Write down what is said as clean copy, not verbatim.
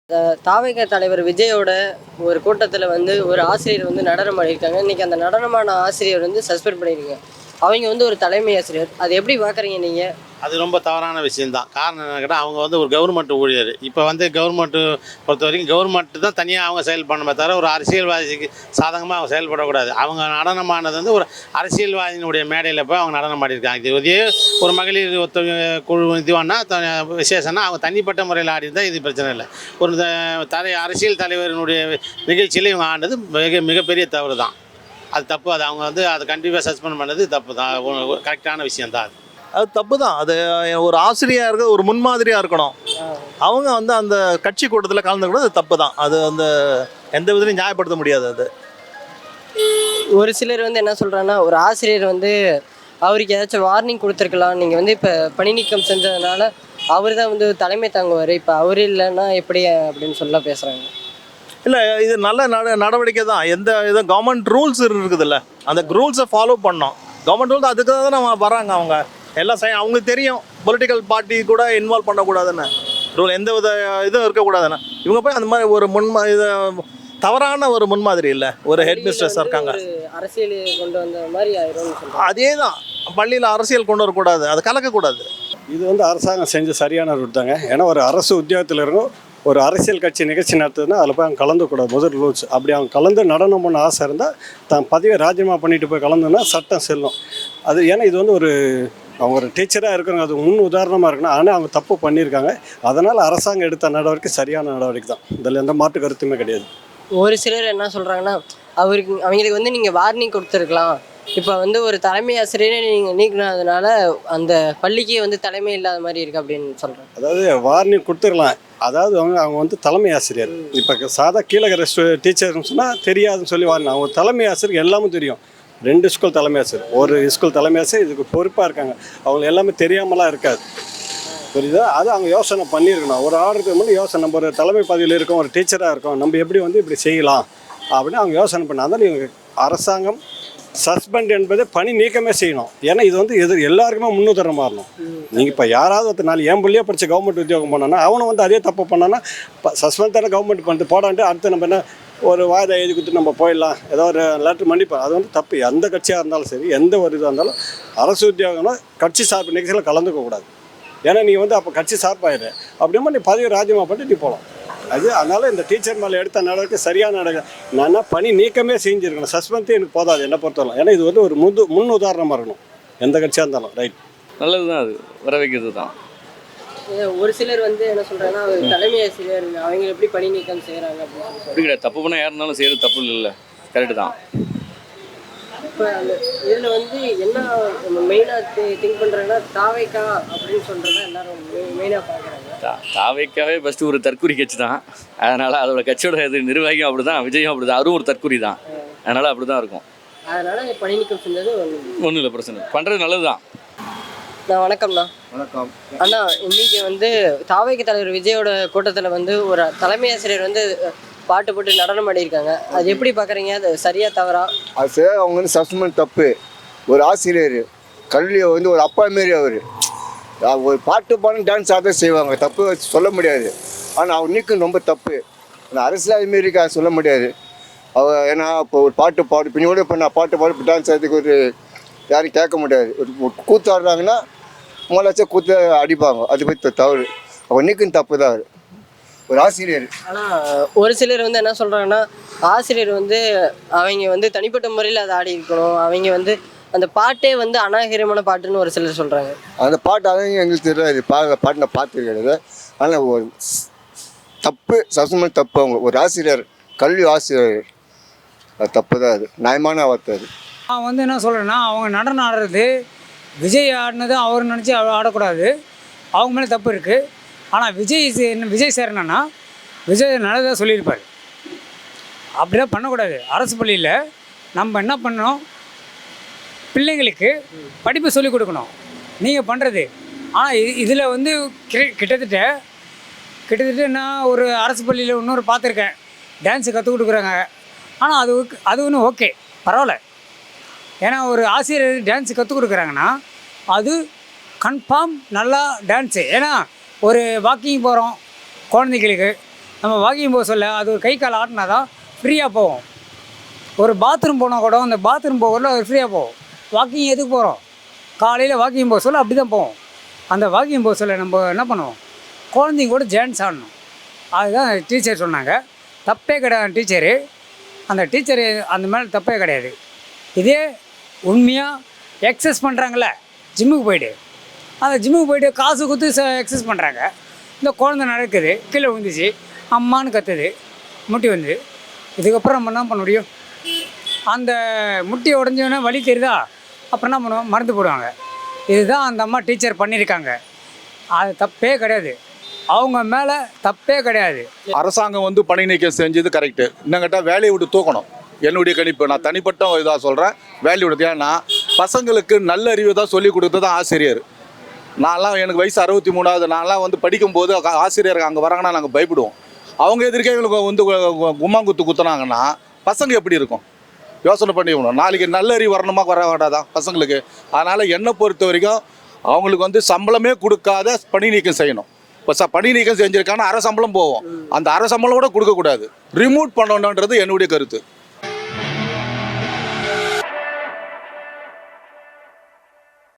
தாவேக தலைவர் விஜயோட ஒரு கூட்டத்தில் வந்து ஒரு ஆசிரியர் வந்து நடனம் ஆடியிருக்காங்க. இன்னைக்கு அந்த நடனமான ஆசிரியர் வந்து சஸ்பெண்ட் பண்ணியிருக்காங்க. அவங்க வந்து ஒரு தலைமை ஆசிரியர். அது எப்படி பார்க்குறீங்க நீங்கள்? அது ரொம்ப தவறான விஷயந்தான். காரணம் என்னன்னு கேட்டால், அவங்க வந்து ஒரு கவர்மெண்ட் ஊழியர். இப்போ வந்து கவர்மெண்ட்டு பொறுத்த வரைக்கும் கவர்மெண்ட்டு தான் தனியாக அவங்க செயல்படணுமே தவிர, ஒரு அரசியல்வாதிக்கு சாதகமாக அவங்க செயல்படக்கூடாது. அவங்க நடனமானது வந்து ஒரு அரசியல்வாதியினுடைய மேடையில் போய் அவங்க நடனம் ஆடியிருக்காங்க. இது இதே ஒரு மகளிர் குழு இதுவானா விசேஷம்னா அவங்க தனிப்பட்ட முறையில் ஆடிருந்தால் இது பிரச்சனை இல்லை. ஒரு அரசியல் தலைவரினுடைய நிகழ்ச்சியில் இவங்க ஆனது மிகப்பெரிய தவறு தான். அது தப்பு. அது அவங்க வந்து அதை கண்டிப்பாக சஸ்பெண்ட் பண்ணது தப்பு தான். கரெக்டான விஷயந்தான் அது. அது தப்பு தான். அது ஒரு ஆசிரியராக ஒரு முன்மாதிரியாக இருக்கணும். அவங்க வந்து அந்த கட்சி கூட்டத்தில் கலந்துக்கூடாது, அது தப்பு தான். அது வந்து எந்த விதத்துலையும் நியாயப்படுத்த முடியாது. அது ஒரு சிலர் வந்து என்ன சொல்கிறாங்கன்னா, ஒரு ஆசிரியர் வந்து அவருக்கு ஏதாச்சும் வார்னிங் கொடுத்துருக்கலாம். நீங்கள் வந்து இப்போ பணி நீக்கம் செஞ்சதுனால அவர் தான் வந்து தலைமை தாங்குவார். இப்போ அவர் இல்லைன்னா எப்படி அப்படின்னு சொல்ல பேசுகிறாங்க. இல்லை, இது நல்ல நடவடிக்கை தான். எந்த இது கவர்மெண்ட் ரூல்ஸ் இருக்குதுல்ல, அந்த ரூல்ஸை ஃபாலோ பண்ணோம். கவர்மெண்ட் ரூல்ஸ் அதுக்காக தான் நம்ம வராங்க. அவங்க எல்லாம் அவங்களுக்கு தெரியும் பொலிட்டிக்கல் பார்ட்டி கூட இன்வால்வ் பண்ணக்கூடாதுன்னு, ரூல் எந்த வித இதுவும் இருக்கக்கூடாதுன்னு. இவங்க போய் அந்த மாதிரி ஒரு இது தவறான ஒரு முன்மாதிரி இல்லை. ஒரு ஹெட் மிஸ்ட்ரஸ் இருக்காங்க, அரசியல் கொண்டு வந்த மாதிரி அதே தான். பள்ளியில் அரசியல் கொண்டு வரக்கூடாது, அது கலக்கக்கூடாது. இது வந்து அரசாங்கம் செஞ்ச சரியான ரூட் தாங்க. ஏன்னா ஒரு அரசு உத்தியோகத்தில் இருக்கும் ஒரு அரசியல் கட்சி நிகழ்ச்சி நடத்துதுன்னா அதில் போய் அவங்க கலந்துக்கூடாது. முதல் ரூல்ஸ். அப்படி அவங்க கலந்து நடனம் பண்ண ஆசை இருந்தால் தான் பதவியை ராஜினாமா பண்ணிட்டு போய் கலந்துன்னா சட்டம் செல்லும். அது ஏன்னா இது வந்து அவங்க ஒரு டீச்சராக இருக்கிறவங்க, அது முன் உதாரணமாக இருக்கணும். ஆனால் அவங்க தப்பு பண்ணியிருக்காங்க. அதனால் அரசாங்கம் எடுத்த நடவடிக்கை சரியான நடவடிக்கை தான். இதில் எந்த மாற்று கருத்துமே கிடையாது. ஒரு சிலர் என்ன சொல்கிறாங்கன்னா, அவங்களுக்கு வந்து நீங்கள் வார்னிங் கொடுத்துருக்கலாம். இப்போ வந்து ஒரு தலைமை ஆசிரியரை நீங்கள் நீக்கினதுனால அந்த பள்ளிக்கே வந்து தலைமை இல்லாத மாதிரி இருக்குது அப்படின்னு சொல்கிறேன். அதாவது வார்னிங் கொடுத்துருக்கலாம். அதாவது அவங்க வந்து தலைமை ஆசிரியர். இப்போ சாதா கீழே டீச்சர்னு சொன்னால் தெரியாதுன்னு சொல்லி வார்னிங். அவங்க தலைமை ஆசிரியர் எல்லாமே தெரியும். 2 ஸ்கூல் தலைமை ஆசிரியர், ஒரு ஸ்கூல் தலைமை ஆசிரியர் இதுக்கு பொறுப்பாக இருக்காங்க. அவங்களுக்கு எல்லாமே தெரியாமலாம் இருக்காது. புரியுதா? அது அவங்க யோசனை பண்ணியிருக்கணும். ஒரு ஆர்டருக்கு முன்னாடி யோசனை, நம்ம ஒரு தலைமை பதவியில் இருக்கோம், ஒரு டீச்சராக இருக்கோம், நம்ம எப்படி வந்து இப்படி செய்யலாம் அப்படின்னு அவங்க யோசனை பண்ணால் தான் நீங்கள் அரசாங்கம் சஸ்பெண்ட் என்பதை பணி நீக்கமே செய்யணும். ஏன்னா இது வந்து எல்லாருக்குமே முன்னுதாரணமாக மாறணும். நீங்கள் இப்போ யாராவது ஒருத்தர் நாள் என் பிள்ளையே படித்து கவர்மெண்ட் உத்தியோகம் பண்ணோன்னா அவனை வந்து அதே தப்பு பண்ணோன்னா சஸ்பெண்ட் தானே கவர்மெண்ட் பண்ணிட்டு போடான்ட்டு அடுத்து நம்ம என்ன ஒரு வாய்தா எழுதி கொடுத்து நம்ம போயிடலாம், ஏதோ ஒரு லெட்டர் மன்னிப்போம். அது வந்து தப்பு. எந்த கட்சியாக இருந்தாலும் சரி, எந்த ஒரு இதாக இருந்தாலும் அரசு உத்தியோகம்னா கட்சி சார்பு நிகழ்ச்சியில் கலந்துக்கக்கூடாது. ஏன்னா நீ வந்து அப்போ கட்சி சார்பாயிடு அப்படிமா நீ பதவி ராஜினாமா பண்ணிட்டு நீ போகலாம். அது அதனால் இந்த டீச்சர் மேலே எடுத்த நடவடிக்கை சரியான நடவடிக்கை. நான் பணி நீக்கமே செஞ்சுருக்கணும். சஸ்பெண்டே எனக்கு போதாது என்னை பொறுத்தவரை. ஏன்னா இது வந்து ஒரு முன் உதாரணமாக இருக்கணும் எந்த கட்சியாக இருந்தாலும். ரைட், நல்லது தான். அது வர வைக்கிறது தான். ஒரு சிலர் வந்து என்ன சொல்கிறாங்கன்னா, தலைமை ஆசிரியர் அவங்க எப்படி பணி நீக்கம் செய்கிறாங்க அப்படின்னு அப்படி கிடையாது. தப்பு பண்ணால் யார் இருந்தாலும் செய்கிறது தப்பு இல்லை. கரெக்டு தான். இப்போ அந்த இதில் வந்து என்ன மெயினாக திங்க் பண்ணுறாங்கன்னா, தாவேக்கா அப்படின்னு சொல்கிறத எல்லாரும் மெயினாக பார்க்குறாங்க. தாவேக்காவே ஃபஸ்ட்டு ஒரு தற்கொலை கட்சி தான். அதனால் அதோட கட்சியோட இது நிர்வாகியும் அப்படி தான், விஜயும் அப்படி தான், அதுவும் ஒரு தற்கொலை தான். அதனால் அப்படி தான் இருக்கும். அதனால் பணி நீக்கம் செஞ்சது ஒன்றும் இல்லை, பிரச்சனை பண்ணுறது நல்லது தான். வணக்கம்ண்ணா. வணக்கம் அண்ணா, இன்னைக்கு வந்து தாவேக தலைவர் விஜயோட கூட்டத்தில் வந்து ஒரு தலைமை ஆசிரியர் வந்து பாட்டு போட்டு நடனம் ஆடியிருக்காங்க. அது எப்படி பார்க்குறீங்க? அது சரியா தவறா? அது அவங்க வந்து சஸ்பெண்ட் தப்பு. ஒரு ஆசிரியர் கல்வியை வந்து ஒரு அப்பா மாரி அவர் ஒரு பாட்டு பாடம் டான்ஸ் ஆட செய்வாங்க, தப்பு சொல்ல முடியாது. ஆனால் அவர் நீக்கும் ரொம்ப தப்பு. ஆனால் அரசியல் அதுமாரி சொல்ல முடியாது. ஏன்னா இப்போ ஒரு பாட்டு பாடு பின்னோட இப்போ நான் பாட்டு பாடு டான்ஸ் ஆடுறதுக்கு ஒரு யாரும் கேட்க முடியாது. ஒரு கூத்து ஆடுறாங்கன்னா மூலாச்சும் கூத்து அடிப்பாங்க, அது பற்றி தவறு. அவர் நீக்கும் தப்பு தான் அவர் ஒரு ஆசிரியர். ஆனால் ஒரு சிலர் வந்து என்ன சொல்கிறாங்கன்னா, ஆசிரியர் வந்து அவங்க வந்து தனிப்பட்ட முறையில் அதை ஆடி இருக்கணும். அவங்க வந்து அந்த பாட்டே வந்து அநாகரிகமான பாட்டுன்னு ஒரு சிலர் சொல்கிறாங்க. அந்த பாட்டு அவங்க எங்களுக்கு தெரியாது. பாட்டு நான் பார்த்துருக்கிறது. ஆனால் ஒரு தப்பு, சஸ்பெண்ட் தப்பு. அவங்க ஒரு ஆசிரியர், கல்வி ஆசிரியர், அது தப்பு தான். அது நியாயமான வார்த்தை. அது நான் வந்து என்ன சொல்கிறேன்னா, அவங்க நடனம் ஆடுறது விஜய் ஆடினது அவர் நினச்சி ஆடக்கூடாது. அவங்க மேலே தப்பு இருக்குது. ஆனால் விஜய் சார் என்னன்னா, விஜய் நல்லதாக சொல்லியிருப்பார். அப்படிலாம் பண்ணக்கூடாது. அரசு பள்ளியில் நம்ம என்ன பண்ணணும், பிள்ளைங்களுக்கு படிப்பு சொல்லிக் கொடுக்கணும். நீங்கள் பண்ணுறது ஆனால் இதில் வந்து கிட்டத்தட்ட நான் ஒரு அரசு பள்ளியில் இன்னொரு பார்த்துருக்கேன், டான்ஸு கற்றுக் கொடுக்குறாங்க. ஆனால் அது ஒன்றும் ஓகே, பரவாயில்ல. ஏன்னா ஒரு ஆசிரியர் டான்ஸு கற்றுக் கொடுக்குறாங்கன்னா அது கன்ஃபார்ம் நல்லா டான்ஸு. ஏன்னா ஒரு வாக்கிங் போகிறோம் குழந்தைங்களுக்கு, நம்ம வாக்கிங் போக சொல்ல அது ஒரு கை கால் ஆட்டினா தான் ஃப்ரீயாக போவோம். ஒரு பாத்ரூம் போனால் கூட அந்த பாத்ரூம் போகல அது ஃப்ரீயாக போகும். வாக்கிங் எதுக்கு போகிறோம்? காலையில் வாக்கிங் போக சொல்ல அப்படி தான் போவோம். அந்த வாக்கிங் போக சொல்ல நம்ம என்ன பண்ணுவோம், குழந்தைங்க கூட ஜான்ஸ் ஆடணும். அதுதான் டீச்சர் சொன்னாங்க. தப்பே கிடையாது டீச்சரு, அந்த டீச்சரு அந்த மேலே தப்பே கிடையாது. இதே உண்மையாக எக்ஸசைஸ் பண்ணுறாங்களே ஜிம்முக்கு போய்ட்டு, அந்த ஜிம்முக்கு போய்ட்டு காசு கொடுத்து எக்ஸசைஸ் பண்ணுறாங்க. இந்த குழந்தை நடக்குது, கீழே விழுந்துச்சு, அம்மானு கத்துது, முட்டி வந்து, இதுக்கப்புறம் நம்ம என்ன பண்ண முடியும்? அந்த முட்டி உடஞ்சோடனே வலி தெரியுதா, அப்புறம் என்ன பண்ணுவோம், மருந்து போடுவாங்க. இதுதான் அந்த அம்மா டீச்சர் பண்ணியிருக்காங்க. அது தப்பே கிடையாது, அவங்க மேலே தப்பே கிடையாது. அரசாங்கம் வந்து பணி நீக்கம் செஞ்சது கரெக்டு. இன்னும் கேட்டால் வேலையை விட்டு தூக்கணும். என்னுடைய கணிப்பு, நான் தனிப்பட்ட இதாக சொல்கிறேன், வேலையை விடுது. ஏன்னா பசங்களுக்கு நல்ல அறிவு தான் சொல்லிக் கொடுத்தது தான் ஆசிரியர். நான்லாம் எனக்கு வயசு 63ஆவது, நான்லாம் வந்து படிக்கும்போது ஆசிரியர் அங்கே வராங்கன்னா நாங்கள் பயப்படுவோம். அவங்க எதிர்க்கே இவங்களுக்கு வந்து கும்மாங்குத்து குத்துனாங்கன்னா பசங்க எப்படி இருக்கும் யோசனை பண்ணிக்கணும். நாளைக்கு நல்ல அறிவு வரணுமா வர வேண்டாதான் பசங்களுக்கு. அதனால் என்னை பொறுத்த வரைக்கும் அவங்களுக்கு வந்து சம்பளமே கொடுக்காத பணி நீக்கம் செய்யணும். இப்போ பணி நீக்கம் செஞ்சுருக்காங்கன்னா அரை சம்பளம் போவோம், அந்த அரை சம்பளம் கூட கொடுக்கக்கூடாது, ரிமூவ் பண்ணணுன்றது என்னுடைய கருத்து.